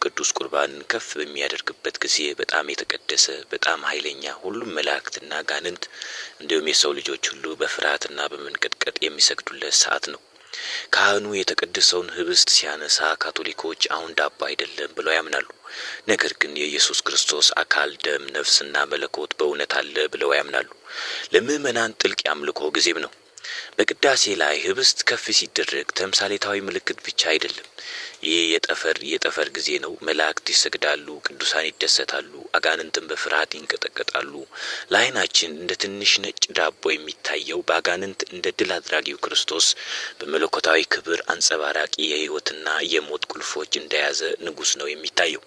ቅዱስ ቁርባንን ከፍ በሚያደርግበት ጊዜ በጣም የተቀደሰ በጣም ኃይለኛ ሁሉም መላእክትና አጋንንት እንዲሁም የሰው ልጆች ሁሉ በፍርሃትና በመንቀጥቀጥ የሚሰግዱለት ሰዓት ነው። ካህኑ የተቀደሰውን ህብስት ሲያነሳ ካቶሊኮች አሁን ዳቦ አይደለም ብለው ያምናሉ። ነገር ግን የኢየሱስ ክርስቶስ አካል፣ ደም፣ ነፍስና መለኮት በእውነት አለ ብለው ያምናሉ። ለምእመናን ጥልቅ የአምልኮ ጊዜም ነው። በቅዳሴ ላይ ህብስት ከፍ ሲደረግ ተምሳሌታዊ ምልክት ብቻ አይደለም። ይህ የጠፈር ጊዜ ነው። መላእክት ይሰግዳሉ፣ ቅዱሳን ይደሰታሉ፣ አጋንንትን በፍርሃት ይንቀጠቀጣሉ። ለዓይናችን እንደ ትንሽ ነጭ ዳቦ የሚታየው በአጋንንት እንደ ድል አድራጊው ክርስቶስ በመለኮታዊ ክብር አንጸባራቂ የህይወትና የሞት ቁልፎች እንደያዘ ንጉሥ ነው የሚታየው።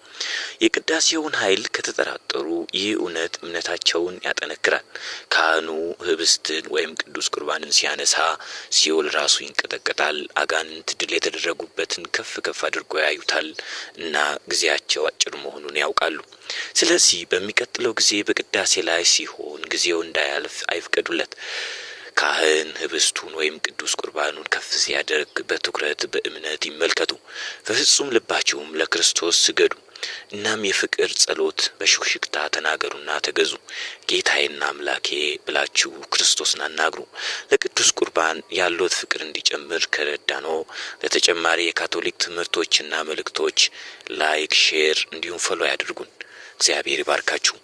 የቅዳሴውን ኃይል ከተጠራጠሩ ይህ እውነት እምነታቸውን ያጠነክራል። ካህኑ ህብስትን ወይም ቅዱስ ቁርባንን ሲያነሳ ሲኦል ራሱ ይንቀጠቀጣል። አጋንንት ድል የተደረጉበትን ከፍ አድርጎ ያዩታል እና ጊዜያቸው አጭር መሆኑን ያውቃሉ። ስለዚህ በሚቀጥለው ጊዜ በቅዳሴ ላይ ሲሆን ጊዜው እንዳያልፍ አይፍቀዱለት። ካህን ህብስቱን ወይም ቅዱስ ቁርባኑን ከፍ ሲያደርግ በትኩረት በእምነት ይመልከቱ። በፍጹም ልባችሁም ለክርስቶስ ስገዱ። እናም የፍቅር ጸሎት በሹክሹክታ ተናገሩና ተገዙ። ጌታዬና አምላኬ ብላችሁ ክርስቶስን አናግሩ። ለቅዱስ ቁርባን ያሉት ፍቅር እንዲጨምር ከረዳኖ ለተጨማሪ የካቶሊክ ትምህርቶችና መልእክቶች ላይክ፣ ሼር እንዲሁም ፎሎ ያድርጉን። እግዚአብሔር ይባርካችሁ።